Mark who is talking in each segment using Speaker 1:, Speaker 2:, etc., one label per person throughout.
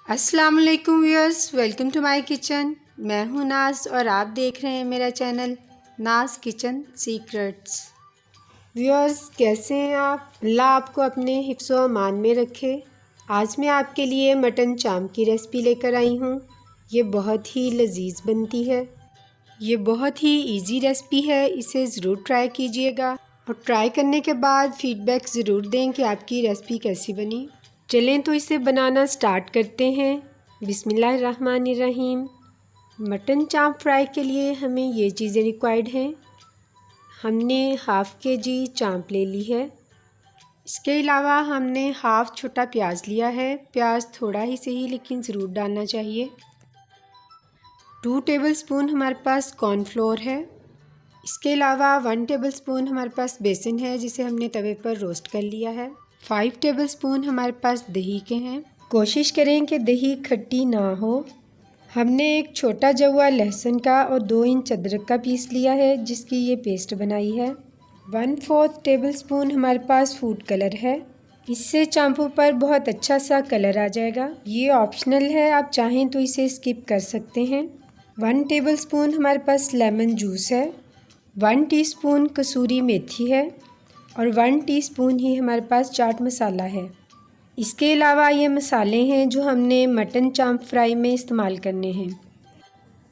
Speaker 1: अस्सलाम वालेकुम viewers, welcome to my kitchen. मैं हूं नाज और आप देख रहे हैं मेरा चैनल नाज किचन सीक्रेट्स। व्यूअर्स, कैसे हैं आप? अल्लाह आपको अपने हिफ्ज़ व अमान में रखे। आज मैं आपके लिए मटन चाम की रेसिपी लेकर आई हूं। ये बहुत ही लजीज बनती है। ये बहुत ही इजी रेसिपी है, इसे ज़रूर ट्राई कीजिएगा और ट्राई करने के बाद फ़ीडबैक ज़रूर दें कि आपकी रेसिपी कैसी बनी। चलें तो इसे बनाना स्टार्ट करते हैं। बिस्मिल्लाहिर्रहमानिर्रहीम। मटन चाप फ्राई के लिए हमें ये चीज़ें रिक्वायर्ड हैं। हमने हाफ़ kg चाप ले ली है। इसके अलावा हमने हाफ़ छोटा प्याज लिया है। प्याज थोड़ा ही सही लेकिन ज़रूर डालना चाहिए। 2 टेबलस्पून हमारे पास कॉर्नफ्लोर है। इसके अलावा 1 टेबलस्पून हमारे पास बेसन है जिसे हमने तवे पर रोस्ट कर लिया है। 5 टेबलस्पून हमारे पास दही के हैं। कोशिश करें कि दही खट्टी ना हो। हमने एक छोटा जवा लहसुन का और 2 इंच अदरक का पीस लिया है जिसकी ये पेस्ट बनाई है। 1/4 टेबलस्पून हमारे पास फूड कलर है। इससे चांपों पर बहुत अच्छा सा कलर आ जाएगा। ये ऑप्शनल है, आप चाहें तो इसे स्किप कर सकते हैं। 1 टेबलस्पून हमारे पास लेमन जूस है। 1 टीस्पून कसूरी मेथी है और 1 टीस्पून ही हमारे पास चाट मसाला है। इसके अलावा ये मसाले हैं जो हमने मटन चाप फ्राई में इस्तेमाल करने हैं।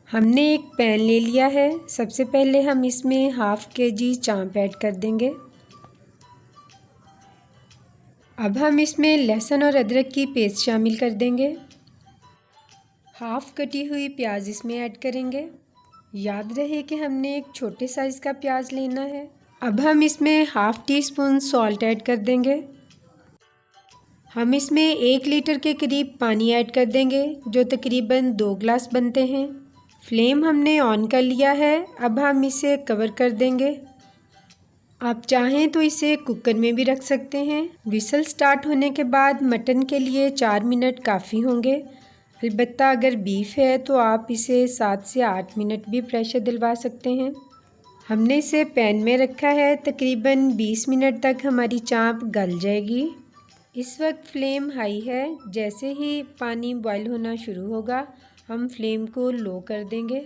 Speaker 1: हमने एक पैन ले लिया है। सबसे पहले हम इसमें हाफ़ kg चाप ऐड कर देंगे। अब हम इसमें लहसुन और अदरक की पेस्ट शामिल कर देंगे। हाफ़ कटी हुई प्याज इसमें ऐड करेंगे। याद रहे कि हमने एक छोटे साइज़ का प्याज लेना है। अब हम इसमें हाफ़ टीस्पून सॉल्ट ऐड कर देंगे। हम इसमें 1 लीटर के करीब पानी ऐड कर देंगे जो तकरीबन 2 गिलास बनते हैं। फ्लेम हमने ऑन कर लिया है। अब हम इसे कवर कर देंगे। आप चाहें तो इसे कुकर में भी रख सकते हैं। विसल स्टार्ट होने के बाद मटन के लिए 4 मिनट काफ़ी होंगे। अलबत्ता अगर बीफ है तो आप इसे 7 से 8 मिनट भी प्रेशर दिलवा सकते हैं। हमने इसे पैन में रखा है। तकरीबन 20 मिनट तक हमारी चाप गल जाएगी। इस वक्त फ्लेम हाई है। जैसे ही पानी बॉयल होना शुरू होगा हम फ्लेम को लो कर देंगे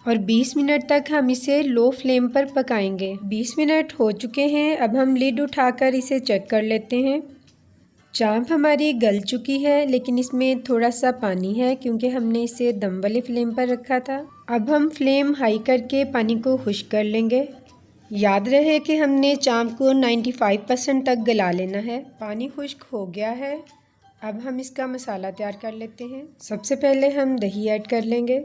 Speaker 1: और 20 मिनट तक हम इसे लो फ्लेम पर पकाएंगे। 20 मिनट हो चुके हैं। अब हम लिड उठाकर इसे चेक कर लेते हैं। चाप हमारी गल चुकी है लेकिन इसमें थोड़ा सा पानी है क्योंकि हमने इसे दम वाले फ्लेम पर रखा था। अब हम फ्लेम हाई करके पानी को खुश्क कर लेंगे। याद रहे कि हमने चाप को 95% तक गला लेना है। पानी खुश्क हो गया है। अब हम इसका मसाला तैयार कर लेते हैं। सबसे पहले हम दही ऐड कर लेंगे।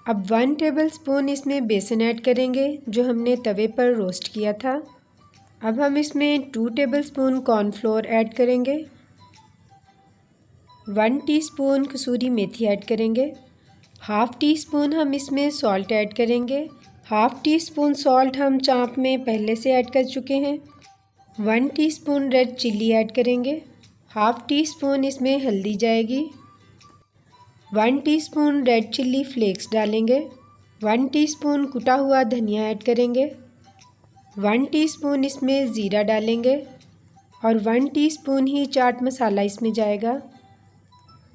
Speaker 1: अब 1 टेबलस्पून इसमें बेसन ऐड करेंगे जो हमने तवे पर रोस्ट किया था। अब हम इसमें 2 टेबलस्पून कॉर्नफ्लोर ऐड करेंगे। 1 टीस्पून कसूरी मेथी ऐड करेंगे। हाफ़ टी स्पून हम इसमें सॉल्ट ऐड करेंगे। हाफ़ टी स्पून सॉल्ट हम चाप में पहले से ऐड कर चुके हैं। 1 टीस्पून रेड चिल्ली ऐड करेंगे। हाफ़ टी स्पून इसमें हल्दी जाएगी। 1 टीस्पून रेड चिल्ली फ्लेक्स डालेंगे। 1 टीस्पून कुटा हुआ धनिया ऐड करेंगे। 1 टीस्पून इसमें ज़ीरा डालेंगे और 1 टीस्पून ही चाट मसाला इसमें जाएगा।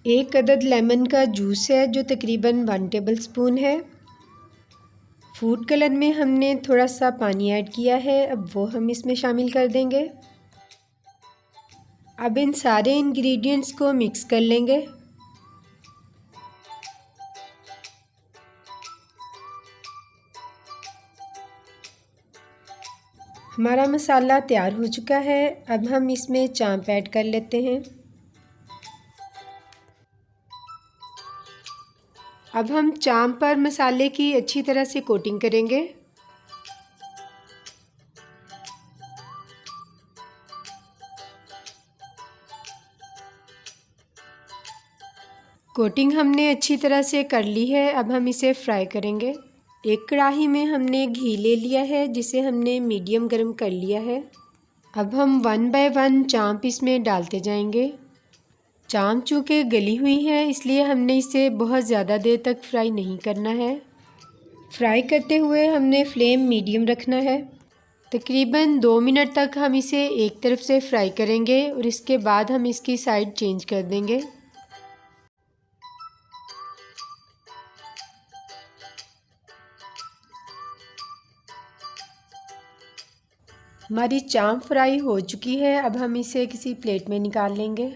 Speaker 1: 1 अदद लेमन का जूस है जो तकरीबन 1 टेबलस्पून है। फूड कलर में हमने थोड़ा सा पानी ऐड किया है, अब वो हम इसमें शामिल कर देंगे। अब इन सारे इंग्रेडिएंट्स को मिक्स कर लेंगे। हमारा मसाला तैयार हो चुका है। अब हम इसमें चाप ऐड कर लेते हैं। अब हम चाप पर मसाले की अच्छी तरह से कोटिंग करेंगे। कोटिंग हमने अच्छी तरह से कर ली है। अब हम इसे फ्राई करेंगे। एक कढ़ाई में हमने घी ले लिया है जिसे हमने मीडियम गर्म कर लिया है। अब हम 1 बाय 1 चाप इसमें डालते जाएंगे। चाप चूँकि गली हुई है इसलिए हमने इसे बहुत ज़्यादा देर तक फ्राई नहीं करना है। फ्राई करते हुए हमने फ्लेम मीडियम रखना है। तकरीबन 2 मिनट तक हम इसे एक तरफ से फ्राई करेंगे और इसके बाद हम इसकी साइड चेंज कर देंगे। हमारी चाम फ्राई हो चुकी है। अब हम इसे किसी प्लेट में निकाल लेंगे।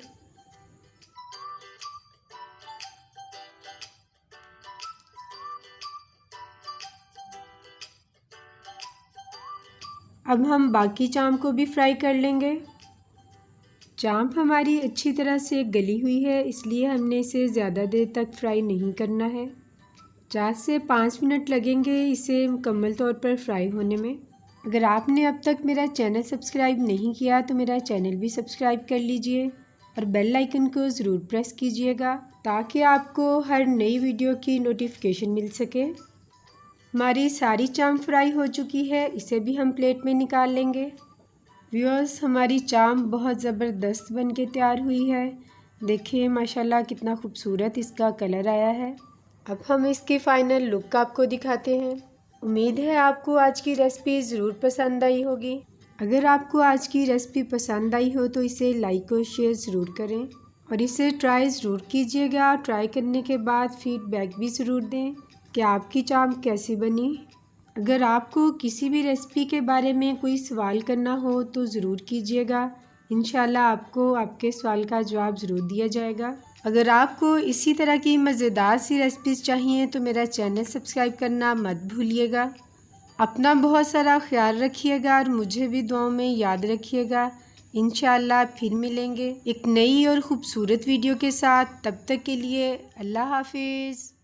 Speaker 1: अब हम बाकी चाम को भी फ्राई कर लेंगे। चाम हमारी अच्छी तरह से गली हुई है, इसलिए हमने इसे ज़्यादा देर तक फ्राई नहीं करना है। 4 से 5 मिनट लगेंगे इसे मुकम्मल तौर पर फ्राई होने में। अगर आपने अब तक मेरा चैनल सब्सक्राइब नहीं किया तो मेरा चैनल भी सब्सक्राइब कर लीजिए और बेल आइकन को ज़रूर प्रेस कीजिएगा ताकि आपको हर नई वीडियो की नोटिफिकेशन मिल सके। हमारी सारी चाम फ्राई हो चुकी है, इसे भी हम प्लेट में निकाल लेंगे। व्यूअर्स, हमारी चाम बहुत ज़बरदस्त बन के तैयार हुई है। देखिए माशाल्लाह कितना खूबसूरत इसका कलर आया है। अब हम इसकी फ़ाइनल लुक आपको दिखाते हैं। उम्मीद है आपको आज की रेसिपी ज़रूर पसंद आई होगी। अगर आपको आज की रेसिपी पसंद आई हो तो इसे लाइक और शेयर ज़रूर करें और इसे ट्राई ज़रूर कीजिएगा। ट्राई करने के बाद फीडबैक भी ज़रूर दें कि आपकी चाम कैसी बनी। अगर आपको किसी भी रेसिपी के बारे में कोई सवाल करना हो तो ज़रूर कीजिएगा। इंशाल्लाह आपको आपके सवाल का जवाब ज़रूर दिया जाएगा। अगर आपको इसी तरह की मज़ेदार सी रेसिपीज़ चाहिए तो मेरा चैनल सब्सक्राइब करना मत भूलिएगा। अपना बहुत सारा ख्याल रखिएगा और मुझे भी दुआओं में याद रखिएगा। इंशाल्लाह फिर मिलेंगे एक नई और ख़ूबसूरत वीडियो के साथ। तब तक के लिए अल्लाह हाफिज़।